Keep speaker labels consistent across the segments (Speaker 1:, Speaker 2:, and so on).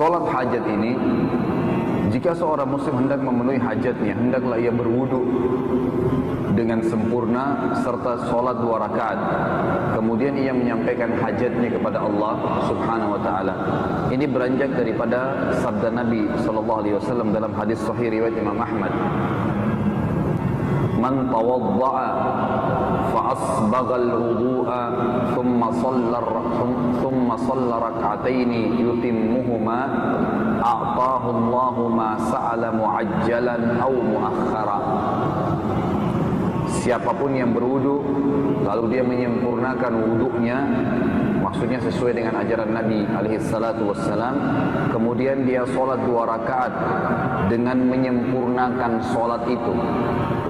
Speaker 1: Solat hajat ini, jika seorang muslim hendak memenuhi hajatnya, hendaklah ia berwudu dengan sempurna serta solat 2 rakaat. Kemudian ia menyampaikan hajatnya kepada Allah Subhanahu wa taala. Ini beranjak daripada sabda Nabi sallallahu alaihi wasallam dalam hadis sahih riwayat Imam Ahmad. Man tawadda'a fa asbagha al-wudu'a thumma shalla rak'atayn yutimmuhuma a'tahu Allahu ma sa'ala mu'ajjalan aw mu'akhkhara. Siapapun yang berwudu lalu dia menyempurnakan wudunya, maksudnya sesuai dengan ajaran Nabi alaihi salatu wassalam, kemudian dia solat 2 rakaat dengan menyempurnakan solat itu,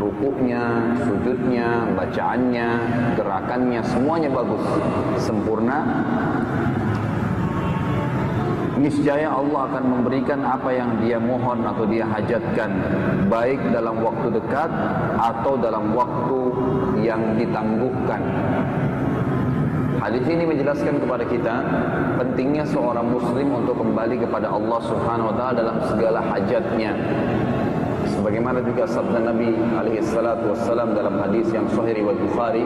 Speaker 1: rukuknya, sujudnya, bacaannya, gerakannya, semuanya bagus, sempurna, niscaya Allah akan memberikan apa yang dia mohon atau dia hajatkan, baik dalam waktu dekat atau dalam waktu yang ditangguhkan. Hadis ini menjelaskan kepada kita pentingnya seorang muslim untuk kembali kepada Allah Subhanahu wa taala dalam segala hajatnya. Sebagaimana juga sabda Nabi alaihi salatu wassalam dalam hadis yang sahih riwayat Bukhari,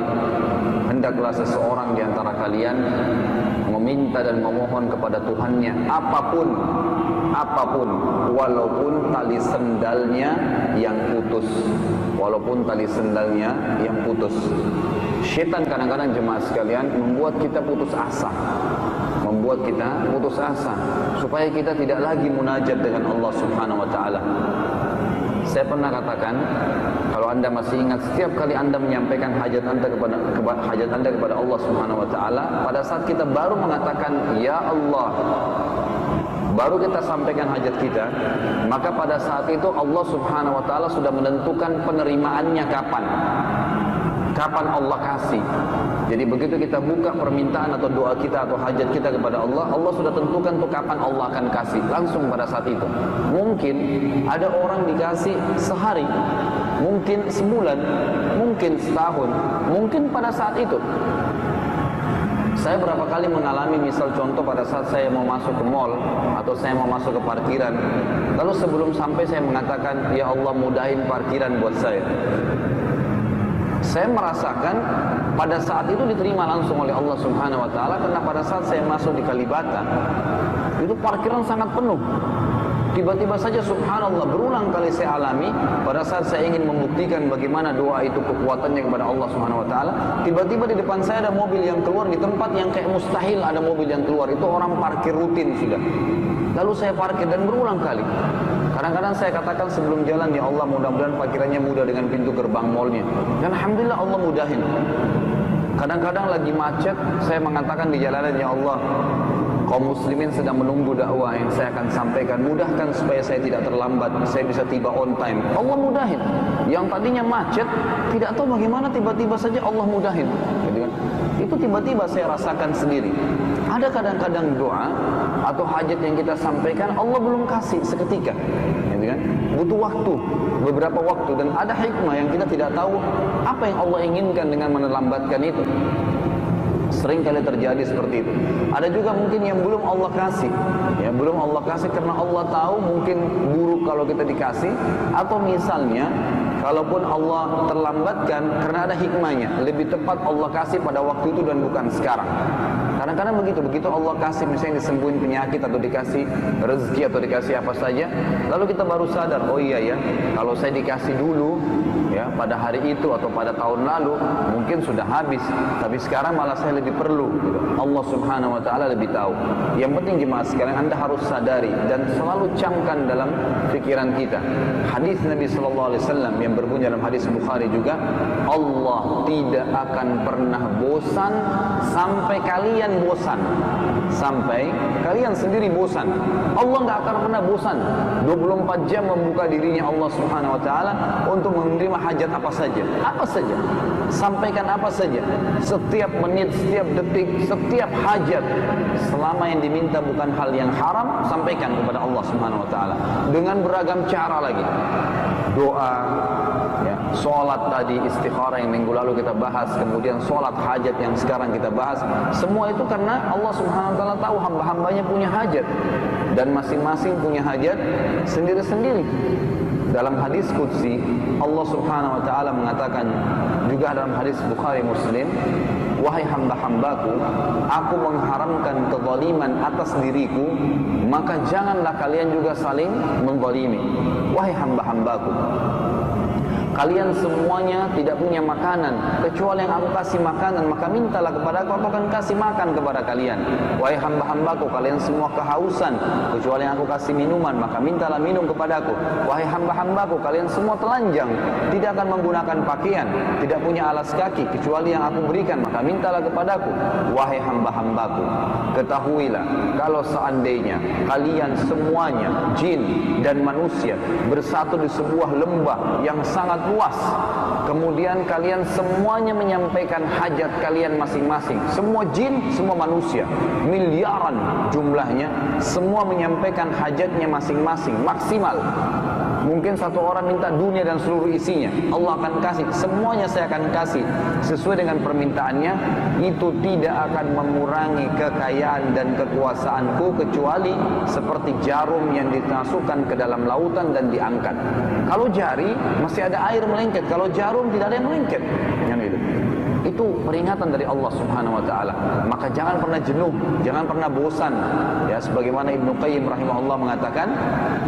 Speaker 1: hendaklah seseorang di antara kalian meminta dan memohon kepada Tuhannya apapun walaupun tali sendalnya yang putus, Syaitan kadang-kadang jemaah sekalian membuat kita putus asa, supaya kita tidak lagi munajat dengan Allah Subhanahu wa taala. Saya pernah katakan, kalau anda masih ingat, setiap kali anda menyampaikan hajat anda kepada Allah Subhanahu wa taala, pada saat kita baru mengatakan ya Allah, baru kita sampaikan hajat kita, maka pada saat itu Allah Subhanahu wa taala sudah menentukan penerimaannya kapan Allah kasih. Jadi begitu kita buka permintaan atau doa kita atau hajat kita kepada Allah, Allah sudah tentukan tuh kapan Allah akan kasih, langsung pada saat itu. Mungkin ada orang dikasih sehari, mungkin sebulan, mungkin setahun, mungkin pada saat itu. Saya berapa kali mengalami, misal contoh pada saat saya mau masuk ke mall atau saya mau masuk ke parkiran, lalu sebelum sampai saya mengatakan, ya Allah mudahin parkiran buat saya. Saya merasakan pada saat itu diterima langsung oleh Allah Subhanahu wa taala, karena pada saat saya masuk di Kalibata itu parkiran sangat penuh. Tiba-tiba saja subhanallah, berulang kali saya alami pada saat saya ingin membuktikan bagaimana doa itu kekuatannya kepada Allah Subhanahu wa taala, tiba-tiba di depan saya ada mobil yang keluar di tempat yang kayak mustahil ada mobil yang keluar, itu orang parkir rutin sudah. Lalu saya parkir dan berulang kali. Kadang-kadang saya katakan sebelum jalan, ya Allah mudah-mudahan parkirannya mudah dengan pintu gerbang mallnya. Dan alhamdulillah Allah mudahin. Kadang-kadang lagi macet, saya mengatakan di jalanan, ya Allah, kaum muslimin sedang menunggu dakwah yang saya akan sampaikan, mudahkan supaya saya tidak terlambat, saya bisa tiba on time. Allah mudahin. Yang tadinya macet, tidak tahu bagaimana tiba-tiba saja Allah mudahin. Gitu kan? Itu tiba-tiba saya rasakan sendiri. Ada kadang-kadang doa atau hajat yang kita sampaikan Allah belum kasih seketika, gitu kan? Butuh waktu, beberapa waktu, dan ada hikmah yang kita tidak tahu apa yang Allah inginkan dengan melambatkan itu. Sering kali terjadi seperti itu. Ada juga mungkin yang belum Allah kasih, ya belum Allah kasih karena Allah tahu mungkin buruk kalau kita dikasih, atau misalnya kalaupun Allah terlambatkan karena ada hikmahnya, lebih tepat Allah kasih pada waktu itu dan bukan sekarang. Kadang-kadang begitu Allah kasih, misalnya disembuhin penyakit atau dikasih rezeki atau dikasih apa saja, lalu kita baru sadar, oh iya ya, kalau saya dikasih dulu ya pada hari itu atau pada tahun lalu mungkin sudah habis, tapi sekarang malah saya lebih perlu. Allah Subhanahu wa taala lebih tahu. Yang penting jemaah sekalian, Anda harus sadari dan selalu camkan dalam pikiran kita hadis Nabi sallallahu alaihi wasallam yang berbunyi dalam hadis Bukhari juga, Allah tidak akan pernah bosan sampai kalian bosan, sampai kalian sendiri bosan. Allah nggak akan pernah bosan. 24 jam membuka dirinya Allah Subhanahu wa taala untuk menerima hajat apa saja, sampaikan apa saja, setiap menit, setiap detik, setiap hajat, selama yang diminta bukan hal yang haram, sampaikan kepada Allah Subhanahu wa taala dengan beragam cara lagi. Doa, ya, sholat tadi, istikharah yang minggu lalu kita bahas, kemudian sholat hajat yang sekarang kita bahas, semua itu karena Allah Subhanahu wa Ta'ala tahu hamba-hambanya punya hajat, dan masing-masing punya hajat sendiri-sendiri. Dalam hadis qudsi, Allah Subhanahu wa Ta'ala mengatakan, juga dalam hadis Bukhari Muslim, wahai hamba-hambaku, aku mengharamkan kezaliman atas diriku, maka janganlah kalian juga saling menzalimi. Wahai hamba-hambaku, kalian semuanya tidak punya makanan kecuali yang aku kasih makanan, maka mintalah kepada aku akan kasih makan kepada kalian. Wahai hamba-hambaku, kalian semua kehausan kecuali yang aku kasih minuman, maka mintalah minum kepada aku. Wahai hamba-hambaku, kalian semua telanjang, tidak akan menggunakan pakaian, tidak punya alas kaki kecuali yang aku berikan, maka mintalah kepadaku. Wahai hamba-hambaku, ketahuilah kalau seandainya kalian semuanya, jin dan manusia, bersatu di sebuah lembah yang sangat luas, kemudian kalian semuanya menyampaikan hajat kalian masing-masing, semua jin, semua manusia, miliaran jumlahnya, semua menyampaikan hajatnya masing-masing, maksimal. Mungkin satu orang minta dunia dan seluruh isinya, Allah akan kasih, semuanya saya akan kasih sesuai dengan permintaannya. Itu tidak akan mengurangi kekayaan dan kekuasaanku kecuali seperti jarum yang dimasukkan ke dalam lautan dan diangkat. Kalau jari masih ada air melengket, kalau jarum tidak ada yang melengket. Yang itu peringatan dari Allah Subhanahu wa Ta'ala. Maka jangan pernah jenuh, jangan pernah bosan. Ya, sebagaimana Ibnu Qayyim rahimahullah mengatakan,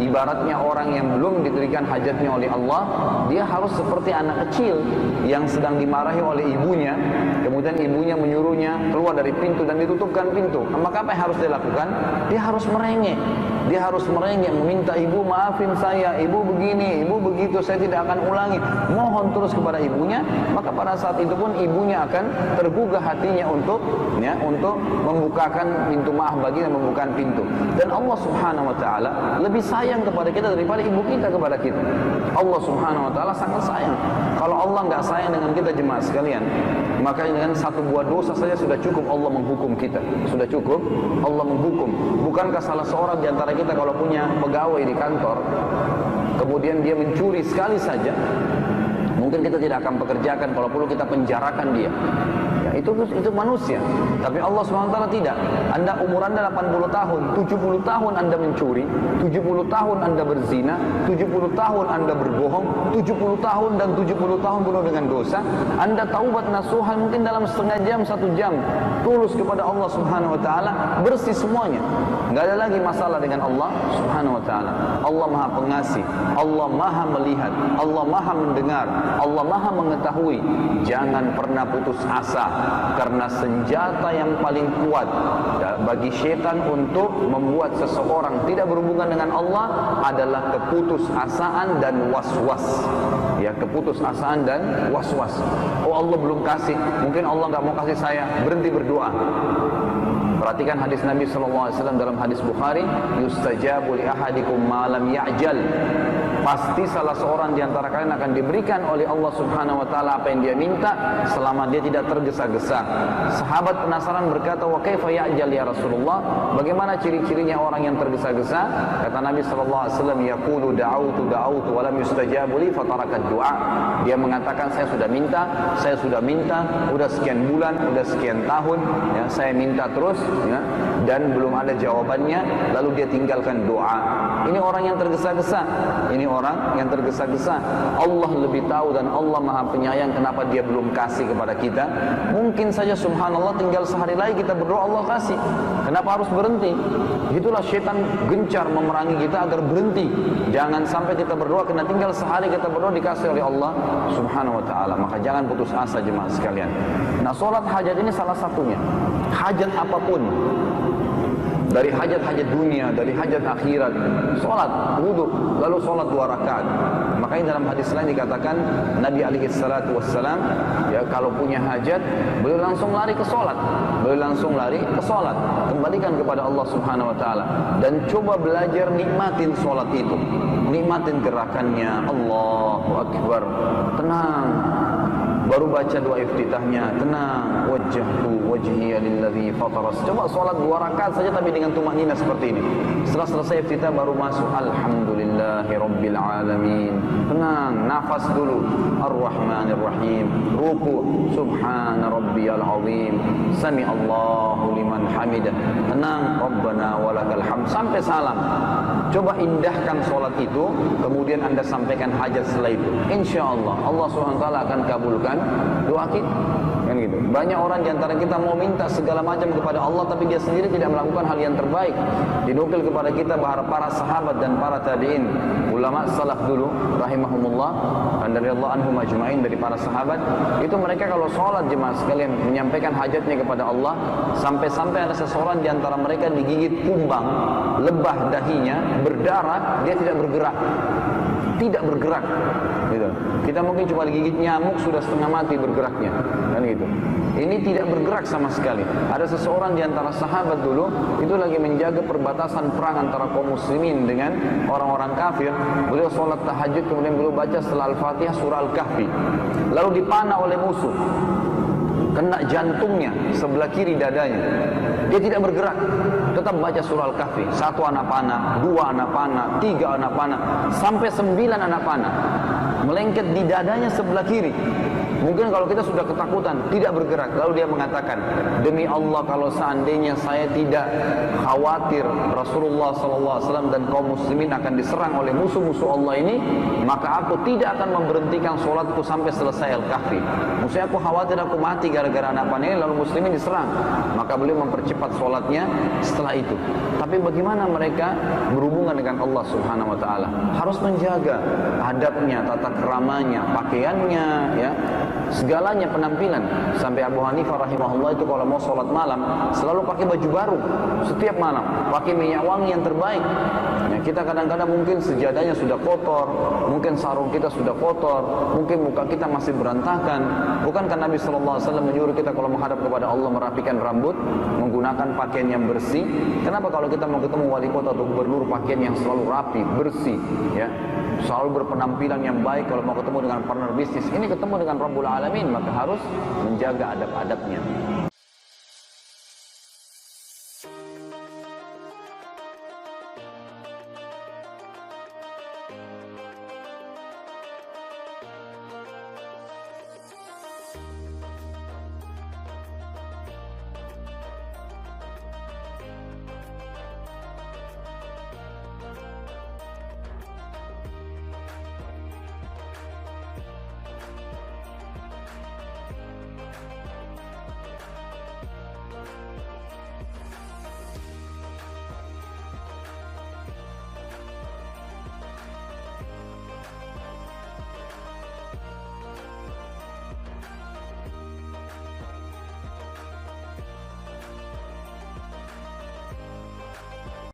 Speaker 1: ibaratnya orang yang belum diberikan hajatnya oleh Allah, dia harus seperti anak kecil yang sedang dimarahi oleh ibunya, kemudian ibunya menyuruhnya keluar dari pintu dan ditutupkan pintu. Maka apa yang harus dia lakukan? Dia harus merengek. Dia harus merengek, meminta ibu, maafin saya, ibu begini, ibu begitu, saya tidak akan ulangi. Mohon terus kepada ibunya. Maka pada saat itu pun ibunya akan tergugah hatinya untuk membukakan pintu maaf bagi dan membukakan pintu. Dan Allah Subhanahu wa Ta'ala lebih sayang kepada kita daripada ibu kita kepada kita. Allah Subhanahu wa Ta'ala sangat sayang. Kalau Allah nggak sayang dengan kita, jemaah sekalian, maka dengan satu buah dosa saja sudah cukup Allah menghukum kita. Sudah cukup Allah menghukum. Bukankah salah seorang di antara kita kalau punya pegawai di kantor, kemudian dia mencuri sekali saja, mungkin kita tidak akan pekerjakan, kalau perlu kita penjarakan dia. Ya, itu manusia. Tapi Allah SWT tidak. Anda umur Anda 80 tahun, 70 tahun Anda mencuri, 70 tahun Anda berzina, 70 tahun Anda berbohong, 70 tahun dan 70 tahun penuh dengan dosa. Anda taubat nasuhan mungkin dalam setengah jam, 1 jam, tulus kepada Allah Subhanahu wa Ta'ala, bersih semuanya. Enggak ada lagi masalah dengan Allah Subhanahu wa Ta'ala. Allah Maha Pengasih, Allah Maha Melihat, Allah Maha Mendengar, Allah Maha Mengetahui. Jangan pernah putus asa, karena senjata yang paling kuat bagi syaitan untuk membuat seseorang tidak berhubungan dengan Allah adalah keputusasaan dan was-was. Ya, keputusasaan dan was-was. Oh, Allah belum kasih, mungkin Allah nggak mau kasih saya, berhenti berdoa. Perhatikan hadis Nabi SAW dalam hadis Bukhari, yustajabu li ahadikum ma lam ya'jal. Pasti salah seorang di antara kalian akan diberikan oleh Allah Subhanahu wa Ta'ala apa yang dia minta selama dia tidak tergesa-gesa. Sahabat penasaran berkata, wa kaifa ya'jal ya Rasulullah? Bagaimana ciri-cirinya orang yang tergesa-gesa? Kata Nabi SAW, yaqulu da'autu wa lam yustajabu li fatarakat du'a. Dia mengatakan, saya sudah minta, udah sekian bulan, udah sekian tahun, ya, saya minta terus, ya, dan belum ada jawabannya, lalu dia tinggalkan doa. Ini orang yang tergesa-gesa. Ini orang yang tergesa-gesa. Allah lebih tahu dan Allah Maha Penyayang kenapa dia belum kasih kepada kita. Mungkin saja subhanallah tinggal sehari lagi kita berdoa Allah kasih. Kenapa harus berhenti? Itulah syaitan gencar memerangi kita agar berhenti. Jangan sampai kita berdoa kena tinggal sehari kita berdoa dikasih oleh Allah Subhanahu wa Ta'ala. Maka jangan putus asa jemaah sekalian. Nah, sholat hajat ini salah satunya. Hajat apapun, dari hajat-hajat dunia, dari hajat akhirat, sholat, wudhu, lalu sholat 2 rakaat. Makanya dalam hadis lain dikatakan Nabi alaihissalatu wassalam, ya, kalau punya hajat beliau langsung lari ke sholat, kembalikan kepada Allah Subhanahu wa Ta'ala, dan coba belajar nikmatin sholat itu, nikmatin gerakannya. Allahu Akbar, tenang, baru baca doa iftitahnya, tenang, wajjahtu wajhiya lilladzi fataras. Coba sholat 2 rakaat saja tapi dengan tumanina seperti ini. Setelah selesai iftitah baru masuk alhamdulillahi rabbil alamin. Tenang, nafas dulu, ar-rahmanir rahim, ruku, subhana rabbiyal azim, sami Allahu liman hamidah. Tenang, rabbana walakal hamd, sampai salam. Coba indahkan sholat itu, kemudian anda sampaikan hajat setelah itu. InsyaAllah Allah SWT akan kabulkan doa kita. Kan gitu. Banyak orang di antara kita mau minta segala macam kepada Allah, tapi dia sendiri tidak melakukan hal yang terbaik. Dinukil kepada kita para sahabat dan para tabi'in, ulama salaf dulu rahimahumullah, dan dari Allah anhum ajma'in, dari para sahabat itu, mereka kalau sholat jemaah sekalian menyampaikan hajatnya kepada Allah, sampai-sampai ada seseorang di antara mereka digigit kumbang, lebah dahinya berdarah, dia tidak bergerak. Tidak bergerak gitu. Kita mungkin cuma digigit nyamuk sudah setengah mati bergeraknya, kan gitu. Ini tidak bergerak sama sekali. Ada seseorang di antara sahabat dulu itu lagi menjaga perbatasan perang antara kaum muslimin dengan orang-orang kafir. Beliau sholat tahajud, kemudian beliau baca setelah Al-Fatihah surah Al-Kahfi, lalu dipanah oleh musuh, kena jantungnya sebelah kiri dadanya. Dia tidak bergerak, tetap baca surah Al-Kahfi. 1 anak panah, 2 anak panah, 3 anak panah, sampai 9 anak panah melengket di dadanya sebelah kiri. Mungkin kalau kita sudah ketakutan, tidak bergerak. Lalu dia mengatakan, demi Allah, kalau seandainya saya tidak khawatir Rasulullah SAW dan kaum muslimin akan diserang oleh musuh-musuh Allah ini, maka aku tidak akan memberhentikan sholatku sampai selesai Al-Kahfi. Maksudnya aku khawatir aku mati gara-gara anak panah ini, lalu muslimin diserang. Maka beliau mempercepat sholatnya setelah itu. Tapi bagaimana mereka berhubungan dengan Allah Subhanahu Wa Taala? Harus menjaga adabnya, tata keramanya, pakaiannya, ya, segalanya, penampilan. Sampai Abu Hanifah rahimahullah itu kalau mau sholat malam selalu pakai baju baru setiap malam, pakai minyak wangi yang terbaik. Ya, kita kadang-kadang mungkin sejadahnya sudah kotor, mungkin sarung kita sudah kotor, mungkin muka kita masih berantakan. Bukankah Nabi SAW menyuruh kita kalau menghadap kepada Allah merapikan rambut, menggunakan pakaian yang bersih? Kenapa kalau kita mau ketemu wali kota atau gubernur, pakaian yang selalu rapi, bersih, ya, selalu berpenampilan yang baik? Kalau mau ketemu dengan partner bisnis, ini ketemu dengan Rabbul Alamin, maka harus menjaga adab-adabnya.